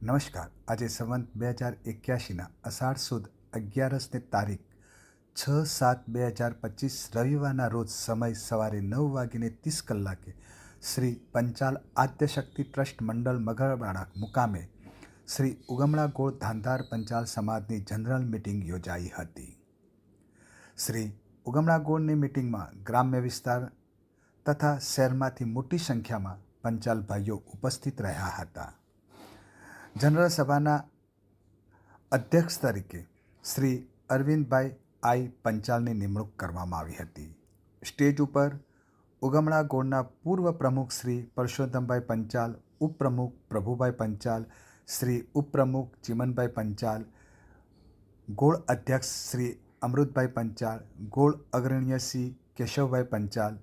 નમસ્કાર. આજે સંવંત 2081ના અષાઢ સુદ 11 તારીખ 6/7/2025 રવિવારના રોજ સમય સવારે 9:30 શ્રી પંચાલ આદ્યશક્તિ ટ્રસ્ટ મંડળ મગરવાડા મુકામે શ્રી ઉગમણા ગોળ ધાંધાર પંચાલ સમાજની જનરલ મિટિંગ યોજાઈ હતી. શ્રી ઉગમણા ગોળની મિટિંગમાં ગ્રામ્ય વિસ્તાર તથા શહેરમાંથી મોટી સંખ્યામાં પંચાલ ભાઈઓ ઉપસ્થિત રહ્યા હતા. જનરલ સભાના અધ્યક્ષ તરીકે શ્રી અરવિંદભાઈ આઈ પંચાલની નિમણૂક કરવામાં આવી હતી. સ્ટેજ ઉપર ઉગમણા ગોળના પૂર્વ પ્રમુખ શ્રી પરસોત્તમભાઈ પંચાલ, ઉપપ્રમુખ પ્રભુભાઈ પંચાલ, શ્રી ઉપપ્રમુખ ચિમનભાઈ પંચાલ, ગોળ અધ્યક્ષ શ્રી અમૃતભાઈ પંચાલ, ગોળ અગ્રણીય શ્રી કેશવભાઈ પંચાલ,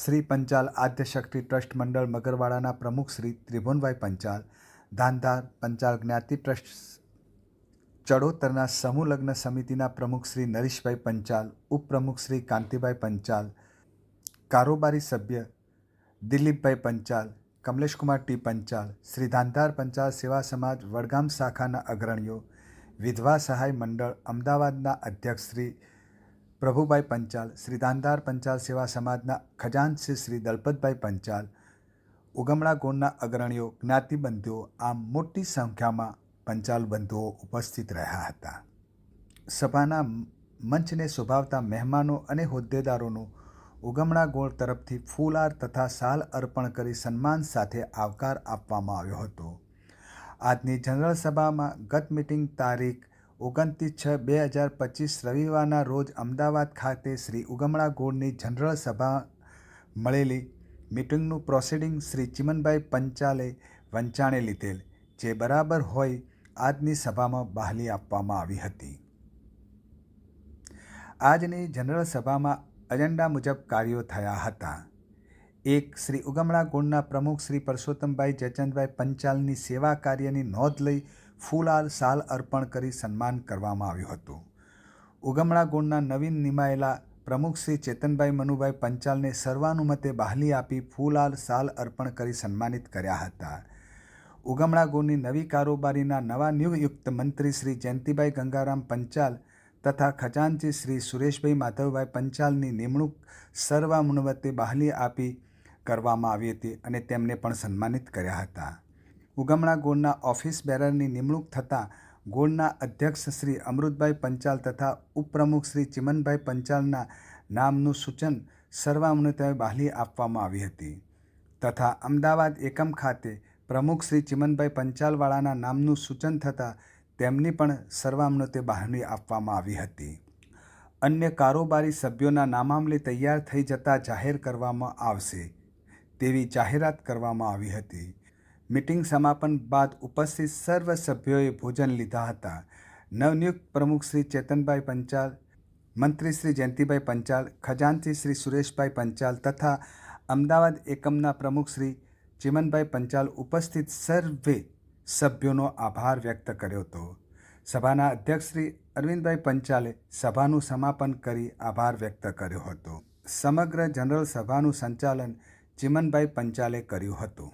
શ્રી પંચાલ આદ્યશક્તિ ટ્રસ્ટ મંડળ મગરવાડાના પ્રમુખ શ્રી ત્રિભુવનભાઈ પંચાલ, ધાંધાર પંચાલ જ્ઞાતિ ટ્રસ્ટ ચડોતરના સમૂહ લગ્ન સમિતિના પ્રમુખ શ્રી નરેશભાઈ પંચાલ, ઉપપ્રમુખ શ્રી કાંતિભાઈ પંચાલ, કારોબારી સભ્ય દિલીપભાઈ પંચાલ, કમલેશકુમાર ટી પંચાલ, શ્રી ધાંધાર પંચાલ સેવા સમાજ વડગામ શાખાના અગ્રણીઓ, વિધવા સહાય મંડળ અમદાવાદના અધ્યક્ષ શ્રી પ્રભુભાઈ પંચાલ, શ્રી ધાંધાર પંચાલ સેવા સમાજના ખજાનચી શ્રી દલપતભાઈ પંચાલ, ઉગમણા ગોળના અગ્રણીઓ, જ્ઞાતિબંધુઓ આમ મોટી સંખ્યામાં પંચાલ બંધુઓ ઉપસ્થિત રહ્યા હતા. સભાના મંચને શોભાવતા મહેમાનો અને હોદ્દેદારોનું ઉગમણા ગોળ તરફથી ફૂલહાર તથા શાલ અર્પણ કરી સન્માન સાથે આવકાર આપવામાં આવ્યો હતો. આજની જનરલ સભામાં ગત મિટિંગ તારીખ 29/6/2025 રવિવારના રોજ અમદાવાદ ખાતે શ્રી ઉગમણા ગોળની જનરલ સભા મળેલી મિટિંગનું પ્રોસિડિંગ શ્રી ચિમનભાઈ પંચાલે વંચાણે લીધેલ, જે બરાબર હોય આજની સભામાં બહાલી આપવામાં આવી હતી. આજની જનરલ સભામાં એજન્ડા મુજબ કાર્યો થયા હતા. 1. શ્રી ઉગમણા ગોળના પ્રમુખ શ્રી પરસોત્તમભાઈ જયચંદભાઈ પંચાલની સેવા કાર્યની નોંધ લઈ ફૂલહાર શાલ અર્પણ કરી સન્માન કરવામાં આવ્યું હતું. ઉગમણા ગોળના નવીન નિમાયેલા પ્રમુખ શ્રી ચેતનભાઈ મનુભાઈ પંચાલને સર્વાનુમતે બહાલી આપી ફૂલહાર શાલ અર્પણ કરી સન્માનિત કર્યા હતા. ઉગમણા ગોળની નવી કારોબારીના નવા નિયુક્ત મંત્રી શ્રી જયંતિભાઈ ગંગારામ પંચાલ તથા ખજાનચી શ્રી સુરેશભાઈ માધવભાઈ પંચાલની નિમણૂક સર્વાનુમતે બહાલી આપી કરવામાં આવી હતી અને તેમને પણ સન્માનિત કર્યા હતા. ઉગમણા ગોળના ઓફિસ બેરરની નિમણૂક થતાં ગોળના અધ્યક્ષ શ્રી અમૃતભાઈ પંચાલ તથા ઉપપ્રમુખ શ્રી ચિમનભાઈ પંચાલના નામનું સૂચન સર્વાનુમતે બહાલી આપવામાં આવી હતી તથા અમદાવાદ એકમ ખાતે પ્રમુખ શ્રી ચિમનભાઈ પંચાલવાળાના નામનું સૂચન થતાં તેમની પણ સર્વાનુમતે બહાલી આપવામાં આવી હતી. અન્ય કારોબારી સભ્યોના નામાવલી તૈયાર થઈ જતાં જાહેર કરવામાં આવશે તેવી જાહેરાત કરવામાં આવી હતી. મિટિંગ સમાપન બાદ ઉપસ્થિત સર્વ સભ્યોએ ભોજન લીધા હતા. નવનિયુક્ત પ્રમુખ શ્રી ચેતનભાઈ પંચાલ, મંત્રી શ્રી જયંતિભાઈ પંચાલ, ખજાનચી શ્રી સુરેશભાઈ પંચાલ તથા અમદાવાદ એકમના પ્રમુખ શ્રી ચિમનભાઈ પંચાલ ઉપસ્થિત સર્વે સભ્યોનો આભાર વ્યક્ત કર્યો હતો. સભાના અધ્યક્ષ શ્રી અરવિંદભાઈ પંચાલે સભાનું સમાપન કરી આભાર વ્યક્ત કર્યો હતો. સમગ્ર જનરલ સભાનું સંચાલન ચિમનભાઈ પંચાલે કર્યું હતું.